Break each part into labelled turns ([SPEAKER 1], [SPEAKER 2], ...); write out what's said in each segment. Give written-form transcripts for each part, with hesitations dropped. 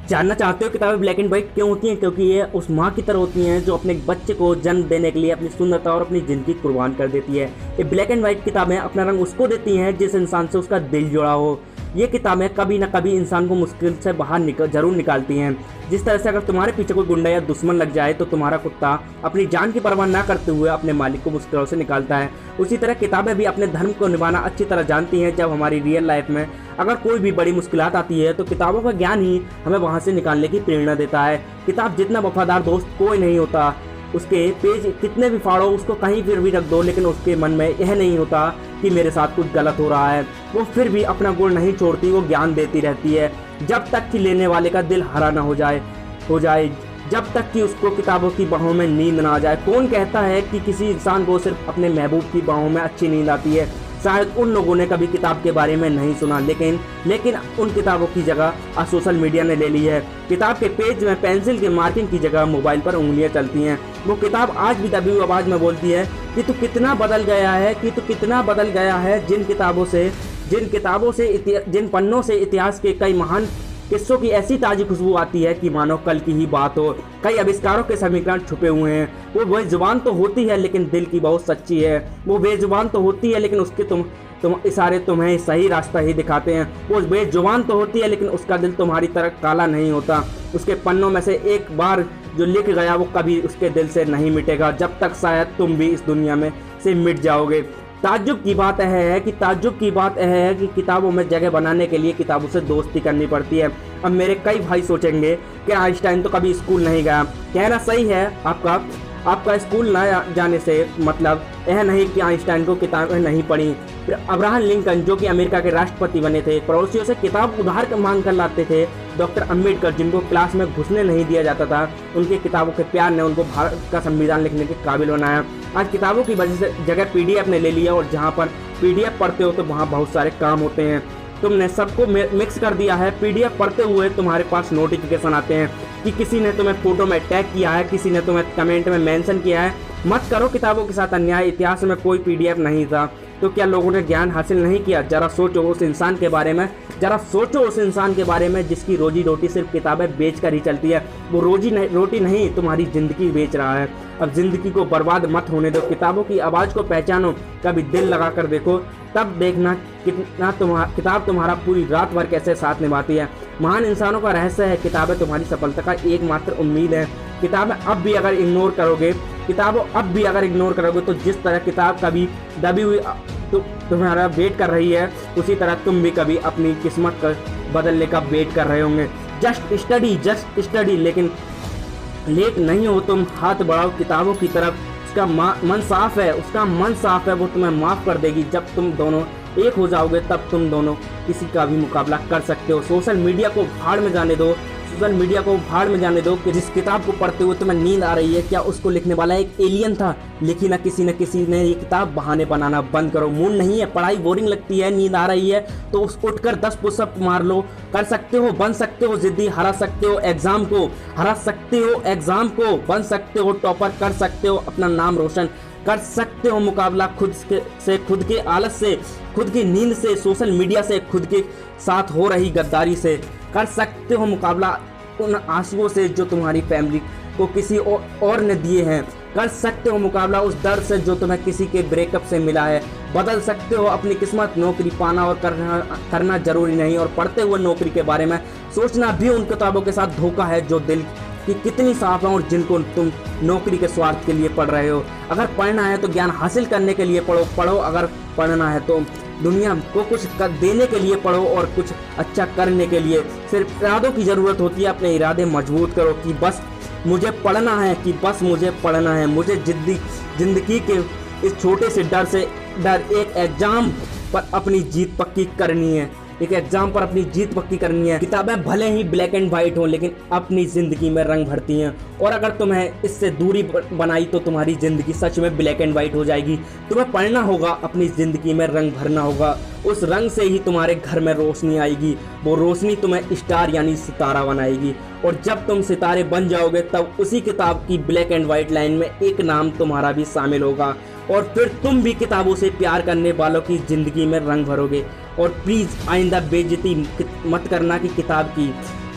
[SPEAKER 1] जानना चाहते हो किताबें ब्लैक एंड वाइट क्यों होती हैं? क्योंकि ये उस माँ की तरह होती हैं जो अपने बच्चे को जन्म देने के लिए अपनी सुंदरता और अपनी ज़िंदगी कुर्बान कर देती है। ये ब्लैक एंड वाइट किताबें अपना रंग उसको देती हैं जिस इंसान से उसका दिल जुड़ा हो। ये किताबें कभी ना कभी इंसान को मुश्किल से बाहर जरूर निकालती हैं। जिस तरह से अगर तुम्हारे पीछे कोई गुंडा या दुश्मन लग जाए तो तुम्हारा कुत्ता अपनी जान की परवाह ना करते हुए अपने मालिक को मुश्किलों से निकालता है, उसी तरह किताबें भी अपने धर्म को निभाना अच्छी तरह जानती हैं। जब हमारी रियल लाइफ में अगर कोई भी बड़ी मुश्किलात आती है तो किताबों का ज्ञान ही हमें वहाँ से निकालने की प्रेरणा देता है। किताब जितना वफादार दोस्त कोई नहीं होता। उसके पेज कितने भी फाड़ो, उसको कहीं फिर भी रख दो, लेकिन उसके मन में यह नहीं होता कि मेरे साथ कुछ गलत हो रहा है। वो फिर भी अपना गुण नहीं छोड़ती, वो ज्ञान देती रहती है जब तक कि लेने वाले का दिल हरा ना हो जाए जब तक कि उसको किताबों की बाहों में नींद ना आ जाए। कौन कहता है कि किसी इंसान को सिर्फ अपने महबूब की बाहों में अच्छी नींद आती है? शायद उन लोगों ने कभी किताब के बारे में नहीं सुना, लेकिन उन किताबों की जगह आज सोशल मीडिया ने ले ली है। किताब के पेज में पेंसिल के मार्किंग की जगह मोबाइल पर उंगलियां चलती हैं। वो किताब आज भी दबी हुई आवाज़ में बोलती है कि तू कितना बदल गया है। जिन पन्नों से इतिहास के कई महान किस्सों की ऐसी ताजी खुशबू आती है कि मानो कल की ही बात हो। कई आविष्कारों के समीकरण छुपे हुए हैं। वो बेजुबान तो होती है लेकिन दिल की बहुत सच्ची है। वो बेजुबान तो होती है लेकिन उसके तुम इशारे तुम्हें सही रास्ता ही दिखाते हैं। वो बेजुबान तो होती है लेकिन उसका दिल तुम्हारी तरह काला नहीं होता। उसके पन्नों में से एक बार जो लिख गया वो कभी उसके दिल से नहीं मिटेगा, जब तक शायद तुम भी इस दुनिया में से मिट जाओगे। ताज्जुब की बात यह है कि किताबों में जगह बनाने के लिए किताबों से दोस्ती करनी पड़ती है। अब मेरे कई भाई सोचेंगे कि आइंस्टाइन तो कभी स्कूल नहीं गया। कहना सही है आपका स्कूल ना जाने से मतलब यह नहीं कि आइंस्टाइन को किताबें नहीं पढ़ी। अब्राहम लिंकन जो कि अमेरिका के राष्ट्रपति बने थे, पड़ोसियों से किताब उधार मांग कर लाते थे। डॉक्टर अम्बेडकर जिनको क्लास में घुसने नहीं दिया जाता था, उनकी किताबों के प्यार ने उनको भारत का संविधान लिखने के काबिल बनाया। आज किताबों की वजह से जगह पीडीएफ ने ले लिया, और जहाँ पर पीडीएफ पढ़ते हो तो वहाँ बहुत सारे काम होते हैं। तुमने सबको मिक्स कर दिया है। पीडीएफ पढ़ते हुए तुम्हारे पास नोटिफिकेशन आते हैं कि किसी ने तुम्हें फोटो में टैग किया है, किसी ने तुम्हें कमेंट में मेंशन किया है। मत करो किताबों के साथ अन्याय। इतिहास में कोई पीडीएफ नहीं था तो क्या लोगों ने ज्ञान हासिल नहीं किया? जरा सोचो उस इंसान के बारे में जिसकी रोजी रोटी सिर्फ किताबें बेच कर ही चलती है। वो रोटी नहीं तुम्हारी ज़िंदगी बेच रहा है। अब ज़िंदगी को बर्बाद मत होने दो। किताबों की आवाज़ को पहचानो, कभी दिल लगा कर देखो, तब देखना कितना किताब तुम्हारा पूरी रात भर कैसे साथ निभाती है। महान इंसानों का रहस्य है किताबें तुम्हारी सफलता का एकमात्र उम्मीद है। किताबें अब भी अगर इग्नोर करोगे तो जिस तरह किताब कभी दबी हुई तो तुम्हारा वेट कर रही है, उसी तरह तुम भी कभी अपनी किस्मत का बदलने का वेट कर रहे होंगे। जस्ट स्टडी, लेकिन लेट नहीं हो तुम। हाथ बढ़ाओ किताबों की तरफ। उसका मन साफ है, वो तुम्हें माफ़ कर देगी। जब तुम दोनों एक हो जाओगे तब तुम दोनों किसी का भी मुकाबला कर सकते हो। सोशल मीडिया को भाड़ में जाने दो कि जिस किताब को पढ़ते हुए तुम्हें नींद आ रही है, क्या उसको लिखने वाला एक एलियन था? लिखी ना किसी ने ये किताब बहाने बनाना बंद करो। मूड नहीं है, पढ़ाई बोरिंग लगती है, नींद आ रही है तो उठकर 10 पुशअप मार लो। कर सकते हो, बन सकते हो जिद्दी, हरा सकते हो एग्जाम को, बन सकते हो टॉपर, कर सकते हो अपना नाम रोशन, कर सकते हो मुकाबला खुद के आलस से, खुद की नींद से, सोशल मीडिया से, खुद के साथ हो रही गद्दारी से। कर सकते हो मुकाबला उन आंसुओं से जो तुम्हारी फैमिली को किसी और ने दिए हैं। कर सकते हो मुकाबला उस दर्द से जो तुम्हें किसी के ब्रेकअप से मिला है। बदल सकते हो अपनी किस्मत। नौकरी पाना और करना जरूरी नहीं, और पढ़ते हुए नौकरी के बारे में सोचना भी उन किताबों के साथ धोखा है जो दिल कि कितनी साफ है और जिनको तुम नौकरी के स्वार्थ के लिए पढ़ रहे हो। अगर पढ़ना है तो ज्ञान हासिल करने के लिए पढ़ो। अगर पढ़ना है तो दुनिया को कुछ देने के लिए पढ़ो और कुछ अच्छा करने के लिए। सिर्फ इरादों की ज़रूरत होती है। अपने इरादे मजबूत करो कि बस मुझे पढ़ना है। मुझे जिंदगी के इस छोटे से डर एक एग्जाम पर अपनी जीत पक्की करनी है। किताबें भले ही ब्लैक एंड वाइट हों लेकिन अपनी ज़िंदगी में रंग भरती हैं, और अगर तुम्हें इससे दूरी बनाई तो तुम्हारी ज़िंदगी सच में ब्लैक एंड वाइट हो जाएगी। तुम्हें पढ़ना होगा, अपनी ज़िंदगी में रंग भरना होगा। उस रंग से ही तुम्हारे घर में रोशनी आएगी। वो रोशनी तुम्हें स्टार यानी सितारा बनाएगी, और जब तुम सितारे बन जाओगे तब उसी किताब की ब्लैक एंड वाइट लाइन में एक नाम तुम्हारा भी शामिल होगा, और फिर तुम भी किताबों से प्यार करने वालों की ज़िंदगी में रंग भरोगे। और प्लीज़ आइंदा बेइज्जती मत करना कि किताब की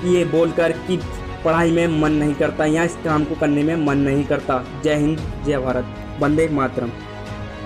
[SPEAKER 1] ये बोलकर कि पढ़ाई में मन नहीं करता या इस काम को करने में मन नहीं करता। जय हिंद, जय भारत, वंदे मातरम।